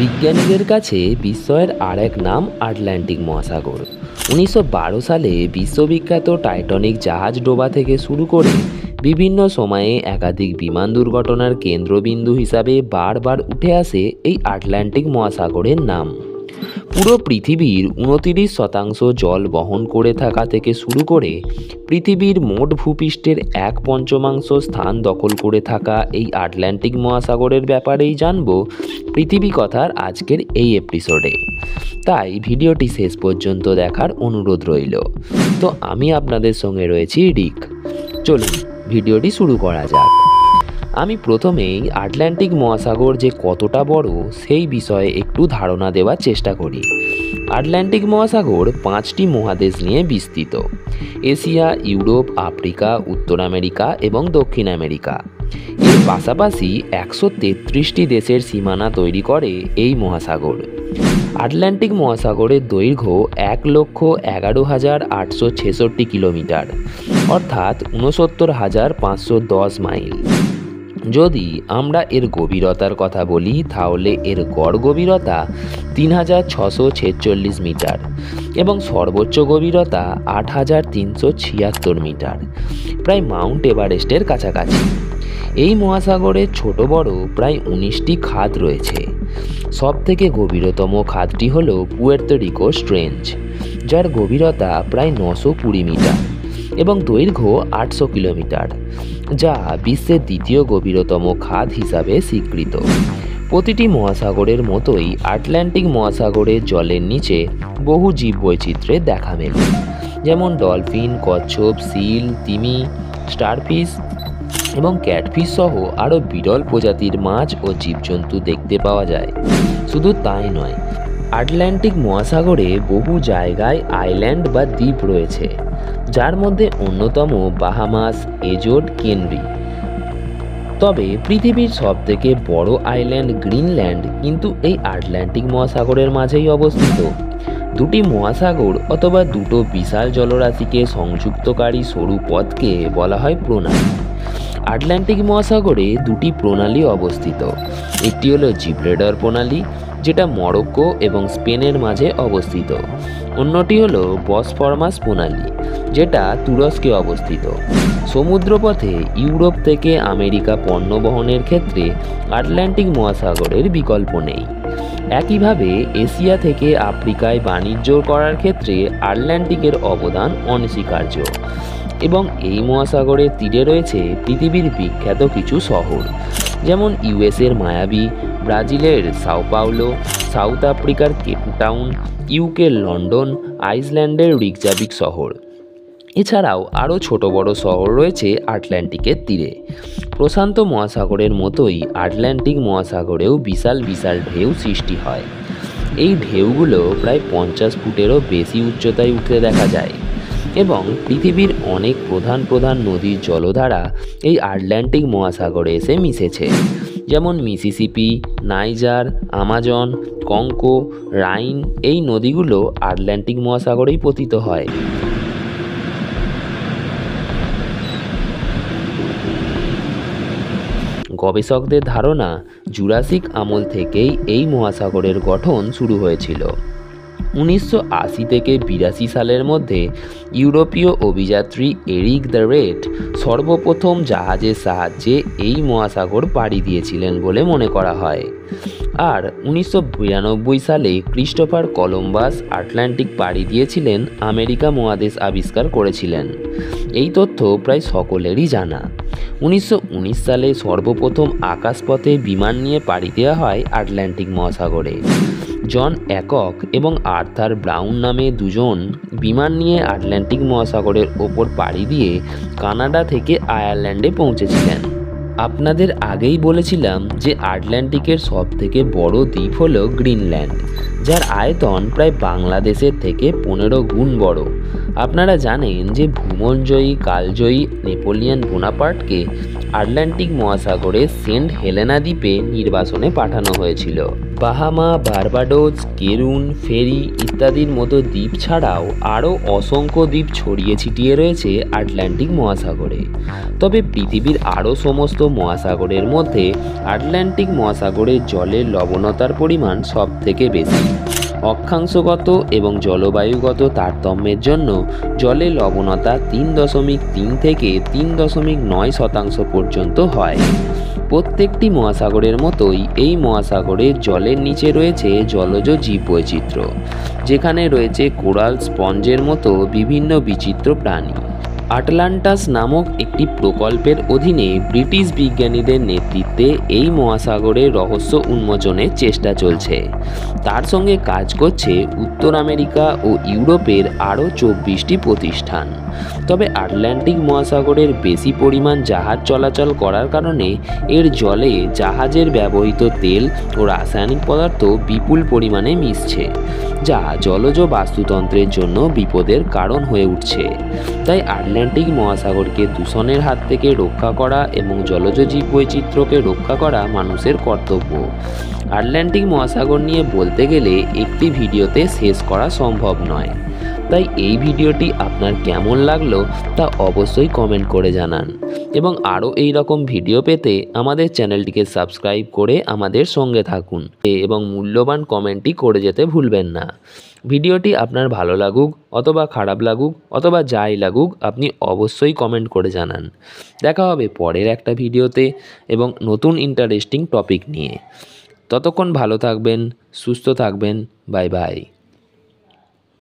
বিজ্ঞানীদের কাছে বিস্ময়ের আরেক নাম আটলান্টিক মহাসাগর। 1912 সালে বিশ্ববিখ্যাত টাইটানিক জাহাজ ডোবা থেকে শুরু করে বিভিন্ন সময়ে একাধিক বিমান দুর্ঘটনার কেন্দ্রবিন্দু হিসাবে বারবার উঠে আসে এই আটলান্টিক মহাসাগরের নাম। পুরো পৃথিবীর 29% জল বহন করে থাকা থেকে শুরু করে পৃথিবীর মোট ভূপৃষ্ঠের 1/5 স্থান দখল করে থাকা এই আটলান্টিক মহাসাগরের ব্যাপারেই জানব পৃথিবী কথার আজকের এই এপিসোডে। তাই ভিডিওটি শেষ পর্যন্ত দেখার অনুরোধ রইল। তো আমি আপনাদের সঙ্গে রয়েছি রিক। চলুন ভিডিওটি শুরু করা যাক। আমি প্রথমেই আটলান্টিক মহাসাগর যে কতটা বড় সেই বিষয়ে একটু ধারণা দেওয়ার চেষ্টা করি। আটলান্টিক মহাসাগর 5টি মহাদেশ নিয়ে বিস্তৃত: এশিয়া, ইউরোপ, আফ্রিকা, উত্তর আমেরিকা এবং দক্ষিণ আমেরিকা। এর পাশাপাশি 133টি দেশের সীমানা তৈরি করে এই মহাসাগর। আটলান্টিক মহাসাগরের দৈর্ঘ্য 1,11,866 কিলোমিটার, অর্থাৎ 69,510 মাইল। যদি আমরা এর গভীরতার কথা বলি তাহলে এর গড় গভীরতা 3,646 মিটার এবং সর্বোচ্চ গভীরতা 8,376 মিটার, প্রায় মাউন্ট এভারেস্টের কাছাকাছি। এই মহাসাগরে ছোট বড় প্রায় 19টি খাত রয়েছে। সবথেকে গভীরতম খাতটি হল পুয়ের্তো রিকো স্ট্রেঞ্জ, যার গভীরতা প্রায় 920 মিটার এবং দৈর্ঘ্য 800 কিলোমিটার, যা বিশ্বের দ্বিতীয় গভীরতম খাত হিসাবে স্বীকৃত। প্রতিটি মহাসাগরের মতোই আটলান্টিক মহাসাগরের জলের নিচে বহু জীববৈচিত্র্যের দেখা মেলে, যেমন ডলফিন, কচ্ছপ, সিল, তিমি, স্টারফিশ এবং ক্যাটফিশ সহ আরও বিরল প্রজাতির মাছ ও জীবজন্তু দেখতে পাওয়া যায়। শুধু তাই নয়, আটলান্টিক মহাসাগরে বহু জায়গায় আইল্যান্ড বা দ্বীপ রয়েছে, যার মধ্যে অন্যতম বাহামাস, এজোড, কেনরি। তবে পৃথিবীর সবথেকে বড় আইল্যান্ড গ্রিনল্যান্ড কিন্তু এই আটলান্টিক মহাসাগরের মাঝেই অবস্থিত। দুটি মহাসাগর অথবা দুটো বিশাল জলরাশিকে সংযুক্তকারী সরু পথকে বলা হয় প্রণালী। আটলান্টিক মহাসাগরে দুটি প্রণালী অবস্থিত। একটি হলো জিব্রাল্টার প্রণালী, যেটা মরক্কো এবং স্পেনের মাঝে অবস্থিত। অন্যটি হলো বসফরাস প্রণালী, যেটা তুরস্কে অবস্থিত। সমুদ্রপথে ইউরোপ থেকে আমেরিকা পণ্য বহনের ক্ষেত্রে আটলান্টিক মহাসাগরের বিকল্প নেই। একইভাবে এশিয়া থেকে আফ্রিকায় বাণিজ্য করার ক্ষেত্রে আটলান্টিকের অবদান অনস্বীকার্য। এবং এই মহাসাগরের তীরে রয়েছে পৃথিবীর বিখ্যাত কিছু শহর, যেমন ইউএসের মায়ামি, ব্রাজিলের সাও পাওলো, সাউথ আফ্রিকার কেপটাউন, ইউকের লন্ডন, আইসল্যান্ডের রিকজাভিক শহর। এছাড়াও আরও ছোট বড় শহর রয়েছে আটলান্টিকের তীরে। প্রশান্ত মহাসাগরের মতোই আটলান্টিক মহাসাগরেও বিশাল বিশাল ঢেউ সৃষ্টি হয়। এই ঢেউগুলো প্রায় 50 ফুটেরও বেশি উচ্চতায় উঠতে দেখা যায় এবং পৃথিবীর অনেক প্রধান প্রধান নদীর জলধারা এই আটলান্টিক মহাসাগরে এসে মিশেছে, যেমন মিসিসিপি, নাইজার, আমাজন, কঙ্গো, রাইন। এই নদীগুলো আটলান্টিক মহাসাগরেই পতিত হয়। গবেষকদের ধারণা, জুরাসিক আমল থেকেই এই মহাসাগরের গঠন শুরু হয়েছিল। 1980 থেকে 82 সালের মধ্যে ইউরোপীয় অভিযাত্রী এরিক দ্য রেড সর্বপ্রথম জাহাজের সাহায্যে এই মহাসাগর পাড়ি দিয়েছিলেন বলে মনে করা হয়। আর 1992 সালে ক্রিস্টোফার কলম্বাস আটলান্টিক পাড়ি দিয়েছিলেন, আমেরিকা মহাদেশ আবিষ্কার করেছিলেন। এই তথ্য প্রায় সকলেরই জানা। 1919 সালে সর্বপ্রথম আকাশপথে বিমান নিয়ে পাড়ি দেওয়া হয় আটলান্টিক মহাসাগরে। জন একক এবং আর্থার ব্রাউন নামে দুজন বিমান নিয়ে আটলান্টিক মহাসাগরের ওপর পাড়ি দিয়ে কানাডা থেকে আয়ারল্যান্ডে পৌঁছেছিলেন। আপনাদের আগেই বলেছিলাম যে আটলান্টিকের সবথেকে বড় দ্বীপ হলো গ্রিনল্যান্ড, যার আয়তন প্রায় বাংলাদেশের থেকে 15 গুণ বড়। আপনারা জানেন যে ভ্রমণজয়ী কালজয়ী নেপোলিয়ন বোনাপার্টকে আটলান্টিক মহাসাগরে সেন্ট হেলেনা দ্বীপে নির্বাসনে পাঠানো হয়েছিল। বাহামা, বার্বাডোস, কেরুন, ফেরি ইত্যাদির মতো দ্বীপ ছাড়াও আরও অসংখ্য দ্বীপ ছড়িয়ে ছিটিয়ে রয়েছে আটলান্টিক মহাসাগরে। তবে পৃথিবীর আরও সমস্ত মহাসাগরের মধ্যে আটলান্টিক মহাসাগরের জলের লবণতার পরিমাণ সবথেকে বেশি। অক্ষাংশগত এবং জলবায়ুগত তারতম্যের জন্য জলের লবণতা 3.3 থেকে 3.9% পর্যন্ত হয়। প্রত্যেকটি মহাসাগরের মতোই এই মহাসাগরের জলের নিচে রয়েছে জলজ জীববৈচিত্র্য, যেখানে রয়েছে কোরাল, স্পঞ্জের মতো বিভিন্ন বিচিত্র প্রাণী। আটলান্টাস নামক একটি প্রকল্পের অধীনে ব্রিটিশ বিজ্ঞানীদের নেতৃত্বে এই মহাসাগরের রহস্য উন্মোচনের চেষ্টা চলছে। তার সঙ্গে কাজ করছে উত্তর আমেরিকা ও ইউরোপের আরও 24টি প্রতিষ্ঠান। তবে আটলান্টিক মহাসাগরের বেশি পরিমাণ জাহাজ চলাচল করার কারণে এর জলে জাহাজের ব্যবহৃত তেল ও রাসায়নিক পদার্থ বিপুল পরিমাণে মিশছে, যা জলজ বাস্তুতন্ত্রের জন্য বিপদের কারণ হয়ে উঠছে। তাই আটলান্টিক মহাসাগরকে দূষণের হাত থেকে রক্ষা করা এবং জলজ জীববৈচিত্র্যকে রক্ষা করা মানুষের কর্তব্য। আটলান্টিক মহাসাগর নিয়ে বলতে গেলে একটি ভিডিওতে শেষ করা সম্ভব নয়। তাই এই ভিডিওটি আপনার কেমন লাগলো তা অবশ্যই কমেন্ট করে জানান, এবং আরও এই রকম ভিডিও পেতে আমাদের চ্যানেলটিকে সাবস্ক্রাইব করে আমাদের সঙ্গে থাকুন এবং মূল্যবান কমেন্টটি করে যেতে ভুলবেন না। ভিডিওটি আপনার ভালো লাগুক অথবা খারাপ লাগুক অথবা যাই লাগুক, আপনি অবশ্যই কমেন্ট করে জানান। দেখা হবে পরের একটা ভিডিওতে এবং নতুন ইন্টারেস্টিং টপিক নিয়ে। ততক্ষণ ভালো থাকবেন, সুস্থ থাকবেন। Bye bye.